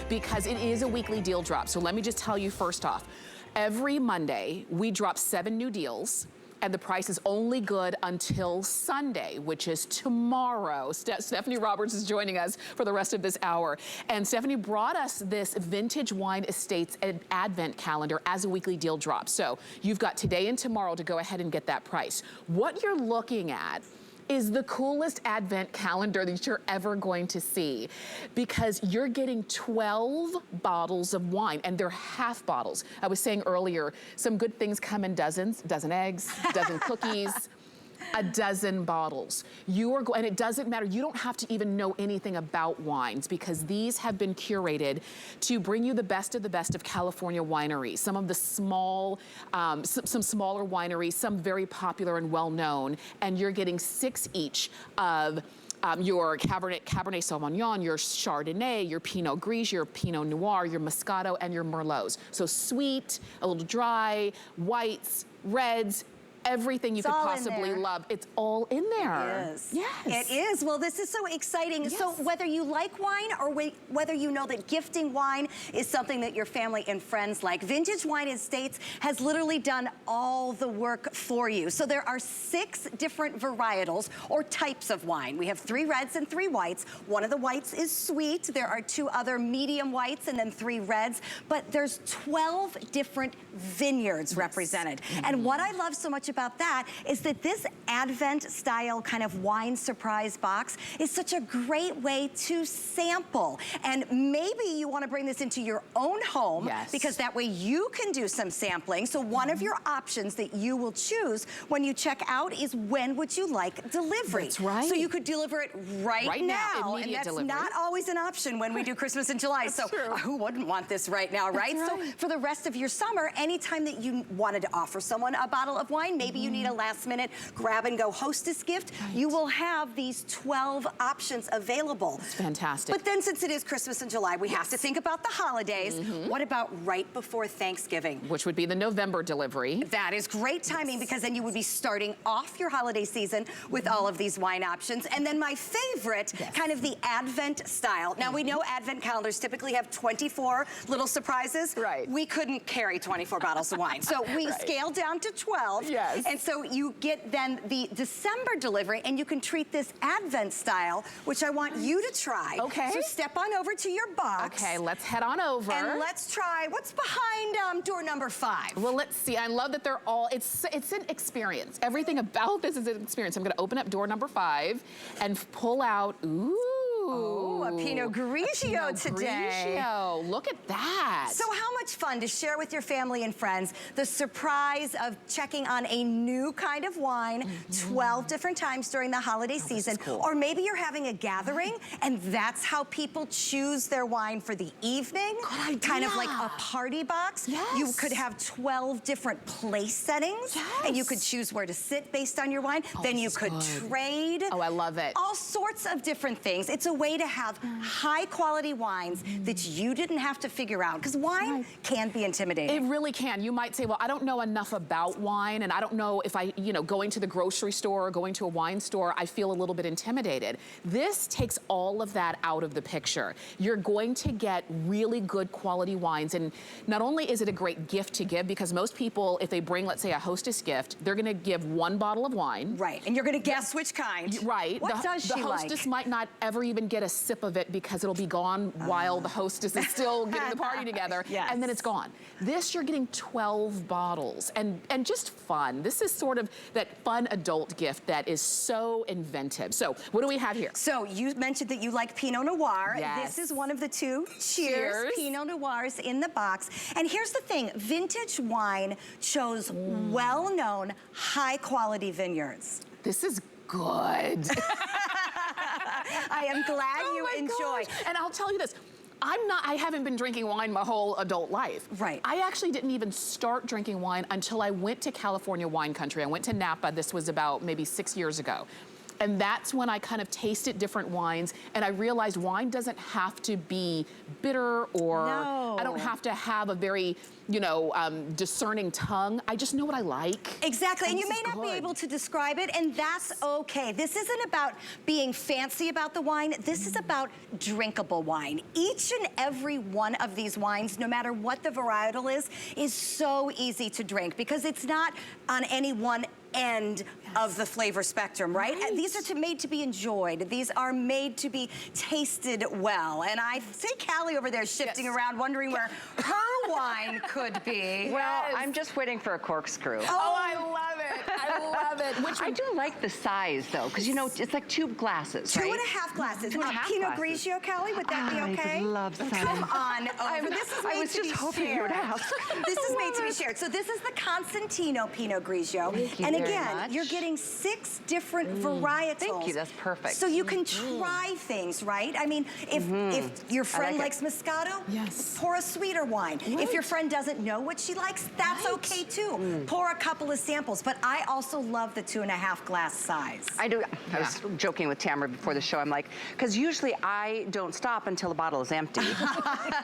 because it is a weekly deal drop. So let me just tell you first off, every Monday we drop 7 new deals. And the price is only good until Sunday, which is tomorrow. Stephanie Roberts is joining us for the rest of this hour. And Stephanie brought us this Vintage Wine Estates Advent calendar as a weekly deal drop. So you've got today and tomorrow to go ahead and get that price. What you're looking at is the coolest Advent calendar that you're ever going to see, because you're getting 12 bottles of wine, and they're half bottles. I was saying earlier, some good things come in dozens, dozen eggs, dozen cookies, a dozen bottles. And it doesn't matter, you don't have to even know anything about wines, because these have been curated to bring you the best of California wineries. Some of the small, some smaller wineries, some very popular and well-known, and you're getting 6 each of your Cabernet Sauvignon, your Chardonnay, your Pinot Grigio, your Pinot Noir, your Moscato, and your Merlots. So sweet, a little dry, whites, reds, everything you could possibly love. It's all in there. It is. Yes. It is. Well, this is so exciting. Yes. So whether you like wine or whether you know that gifting wine is something that your family and friends like, Vintage Wine Estates has literally done all the work for you. So there are 6 different varietals or types of wine. We have 3 reds and 3 whites. One of the whites is sweet. There are 2 other medium whites and then 3 reds. But there's 12 different vineyards represented. And what I love so much about that is that this Advent style kind of wine surprise box is such a great way to sample. And maybe you want to bring this into your own home, because that way you can do some sampling. So one of your options that you will choose when you check out is when would you like delivery. That's right. So you could deliver it right now. And that's delivery. Not always an option when we do Christmas in July. So who wouldn't want this right now, right? So for the rest of your summer, anytime that you wanted to offer someone a bottle of wine, maybe you need a last minute grab and go hostess gift, you will have these 12 options available. That's fantastic. But then since it is Christmas in July, we have to think about the holidays. What about right before Thanksgiving? Which would be the November delivery. That is great timing, because then you would be starting off your holiday season with all of these wine options. And then my favorite, kind of the Advent style. Now we know Advent calendars typically have 24 little surprises. We couldn't carry 24 bottles of wine. So we scaled down to 12. And so you get then the December delivery, and you can treat this Advent style, which I want you to try. So step on over to your box. Let's head on over. And let's try what's behind door number 5. Well, let's see. I love that they're all, it's an experience. Everything about this is an experience. I'm gonna open up door number 5 and pull out, Oh, a Pinot Grigio today. Grigio. Look at that. So how much fun to share with your family and friends the surprise of checking on a new kind of wine 12 different times during the holiday season. Or maybe you're having a gathering and that's how people choose their wine for the evening. Kind of like a party box. You could have 12 different place settings and you could choose where to sit based on your wine. Then you could trade. I love it. All sorts of different things. It's a way to have high quality wines that you didn't have to figure out, because wine can be intimidating. It really can. You might say, well, I don't know enough about wine, and I don't know if I, going to the grocery store or going to a wine store, I feel a little bit intimidated. This takes all of that out of the picture. You're going to get really good quality wines, and not only is it a great gift to give, because most people, if they bring, let's say, a hostess gift, they're gonna give 1 bottle of wine. And you're gonna guess which kind. What does she like? The hostess might not ever even get a sip of it, because it'll be gone while the hostess is still getting the party together, and then it's gone. This, you're getting 12 bottles, and just fun. This is sort of that fun adult gift that is so inventive. So what do we have here? So you mentioned that you like Pinot Noir. This is one of the 2. Cheers. Pinot Noirs in the box. And here's the thing, Vintage Wine chose well-known, high-quality vineyards. This is good. I am glad you enjoy. And I'll tell you this, I haven't been drinking wine my whole adult life. I actually didn't even start drinking wine until I went to California wine country. I went to Napa. This was about maybe 6 years ago. And that's when I kind of tasted different wines, and I realized wine doesn't have to be bitter, or I don't have to have a very, you know, discerning tongue. I just know what I like. Exactly, and you may not be able to describe it, and that's okay. This isn't about being fancy about the wine. This is about drinkable wine. Each and every one of these wines, no matter what the varietal is so easy to drink because it's not on any one end of the flavor spectrum, right? And these are made to be enjoyed. These are made to be tasted well. And I see Callie over there shifting around, wondering where her wine could be. Well, I'm just waiting for a corkscrew. Oh, I love it. I love it. Which I do like the size, though, because, you know, it's like 2 glasses, right? 2.5 glasses. 2.5 Pinot glasses. Grigio, Callie, would that be okay? I love that. Come on over. This is made I was to just be hoping shared. you would ask. This is made to be shared. So this is the Cosentino Pinot Grigio. Thank you and very again, much. you're getting 6 different varietals. Thank you, that's perfect. So you can try things, right? I mean, if your friend likes Moscato, pour a sweeter wine. If your friend doesn't know what she likes, that's okay too. Pour a couple of samples. But I also love the 2.5 glass size. I do. I was joking with Tamara before the show. I'm like, because usually I don't stop until the bottle is empty.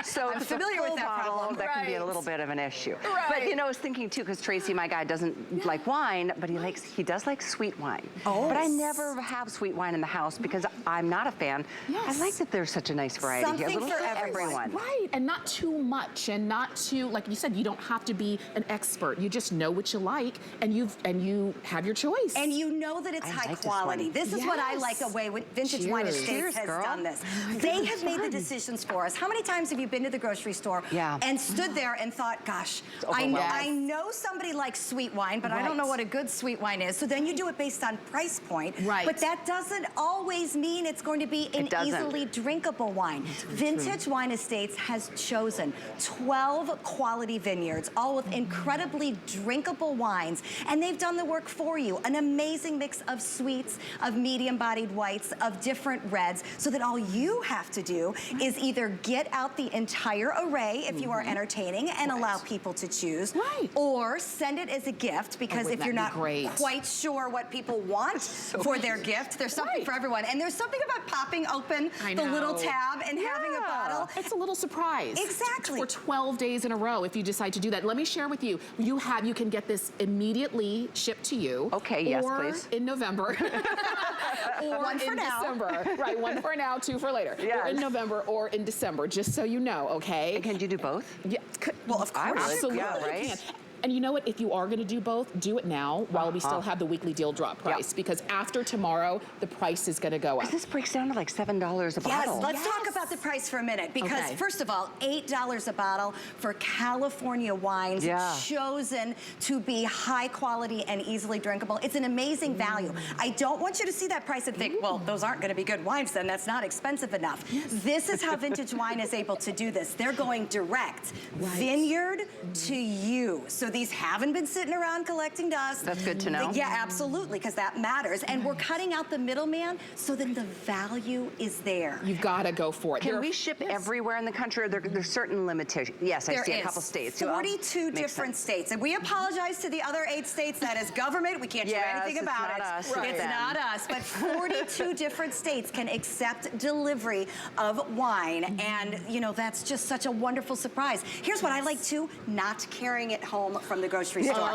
So I'm familiar with that bottle, problem. that can be a little bit of an issue. Right. But you know, I was thinking too, because Tracy, my guy, doesn't like wine, but he does like sweet wine. But I never have sweet wine in the house because I'm not a fan. I like that there's such a nice variety here. Something for everyone. Right, and not too much, and not too, like you said, you don't have to be an expert. You just know what you like, and you have your choice. And you know that it's high quality. This is what I like away with Vintage Wine Estates has done this. They have made the decisions for us. How many times have you been to the grocery store and stood there and thought, gosh, I know somebody likes sweet wine, but I don't know what a good sweet wine is. So then you do it based on price point. But that doesn't always mean it's going to be an easily drinkable wine. Vintage Wine Estates has chosen 12 quality vineyards, all with incredibly drinkable wines, and they've done the work for you. An amazing mix of sweets, of medium-bodied whites, of different reds, so that all you have to do is either get out the entire array if you are entertaining and allow people to choose, or send it as a gift, because if you're not quite sure what people want for their gift, there's something for everyone. And there's something about popping open the little tab and having a bottle. It's a little surprise. Exactly. For 12 days in a row if you decide to do that. Let me share with you, you can get this immediately shipped to you. Okay, yes, please. In November. Or one for in now. December. Right, one for now, 2 for later. Or in November or in December, just so you know, okay? And can you do both? Yeah. Well, of course. Absolutely. Yeah, right? Can. And you know what? If you are going to do both, do it now while we still have the weekly deal drop price. Because after tomorrow, the price is going to go up. This breaks down to like $7 a bottle. Yes, let's talk about the price for a minute. Because first of all, $8 a bottle for California wines chosen to be high quality and easily drinkable. It's an amazing value. I don't want you to see that price and think, well, those aren't going to be good wines then. That's not expensive enough. This is how Vintage Wine is able to do this. They're going direct, vineyard to you. So these haven't been sitting around collecting dust. That's good to know. Yeah, absolutely, because that matters. And we're cutting out the middleman so that the value is there. You've got to go for it. Can we ship everywhere in the country, or there's certain limitations? Yes, I see a couple states. 42 different states. And we apologize to the other 8 states. That is government. We can't do anything about it. It's not us. But 42 different states can accept delivery of wine. And, you know, that's just such a wonderful surprise. Here's what I like, too, not carrying it home from the grocery store.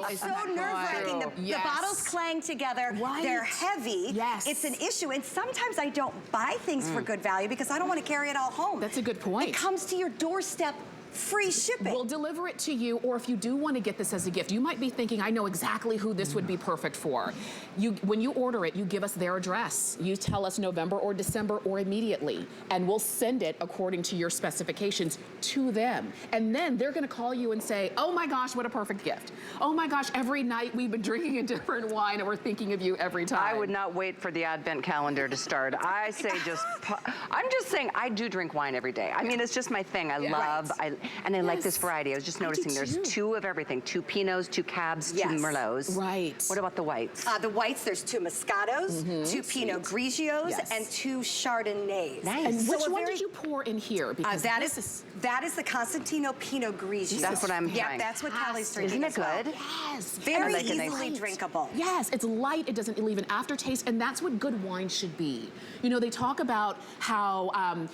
It's so nerve-wracking. The bottles clang together. They're heavy. It's an issue. And sometimes I don't buy things for good value because I don't want to carry it all home. That's a good point. It comes to your doorstep, free shipping. We'll deliver it to you, or if you do want to get this as a gift, you might be thinking, I know exactly who this would be perfect for. When you order it, you give us their address. You tell us November or December or immediately, and we'll send it according to your specifications to them. And then they're going to call you and say, oh my gosh, what a perfect gift. Oh my gosh, every night we've been drinking a different wine and we're thinking of you every time. I would not wait for the advent calendar to start. I say I'm just saying, I do drink wine every day. I mean, it's just my thing. I different, and I like this variety. I was just noticing there's 2 of everything, 2 Pinots, 2 Cabs, 2 Merlots. Right. What about the whites? The whites, there's 2 Moscatos, 2 Pinot Grigios, and 2 Chardonnays. Nice. And which one did you pour in here? Because that is the Cosentino Pinot Grigio. That's what I'm Yeah, trying. that's what Callie's drinking. Isn't it good? Yes. Very like easily drinkable. Yes, it's light, it doesn't leave an aftertaste, and that's what good wine should be. You know, they talk about how,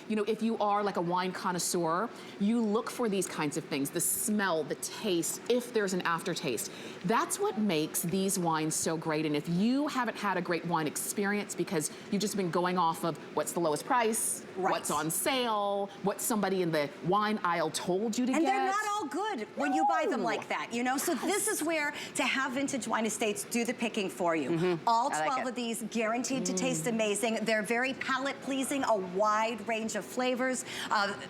you know, if you are like a wine connoisseur, you look for these kinds of things, the smell, the taste, if there's an aftertaste. That's what makes these wines so great, and if you haven't had a great wine experience because you've just been going off of what's the lowest price, what's on sale, what somebody in the wine aisle told you to get. And they're not all good when you buy them like that, you know? So this is where to have Vintage Wine Estates do the picking for you. All 12 of these guaranteed to taste amazing. They're very palate pleasing, a wide range of flavors,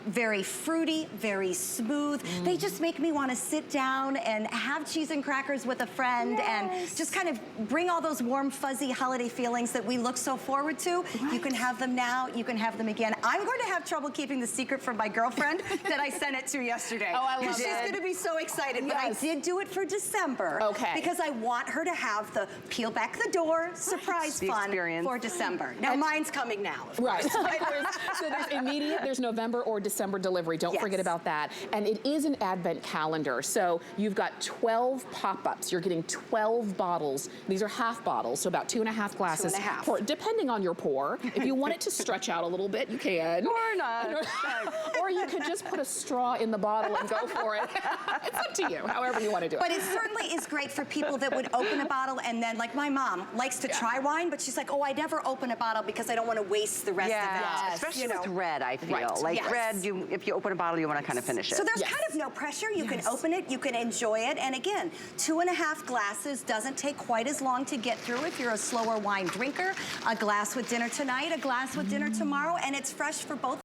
very fruity, very smooth. They just make me want to sit down and have cheese and crackers with a friend and just kind of bring all those warm, fuzzy holiday feelings that we look so forward to. You can have them now, you can have them again. I'm going to have trouble keeping the secret from my girlfriend that I sent it to yesterday. Oh, I love it. She's going to be so excited, but I did do it for December. Because I want her to have the peel back the door surprise fun for December. Now mine's coming now. Right. So there's immediate, there's November or December delivery. Don't forget about that. And it is an advent calendar. So you've got 12 pop-ups. You're getting 12 bottles. These are half bottles, so about 2.5 glasses. 2.5. Depending on your pour. If you want it to stretch out a little bit, you can. Or not. Or you could just put a straw in the bottle and go for it. It's up to you, however you want to do it. But it certainly is great for people that would open a bottle and then, like my mom, likes to try wine, but she's like, oh, I never open a bottle because I don't want to waste the rest of it. Especially with red, I feel. Like red, if you open a bottle, you want to kind of finish it. So there's kind of no pressure. You can open it, you can enjoy it. And again, 2.5 glasses doesn't take quite as long to get through if you're a slower wine drinker. A glass with dinner tonight, a glass with dinner tomorrow, and it's fresh for both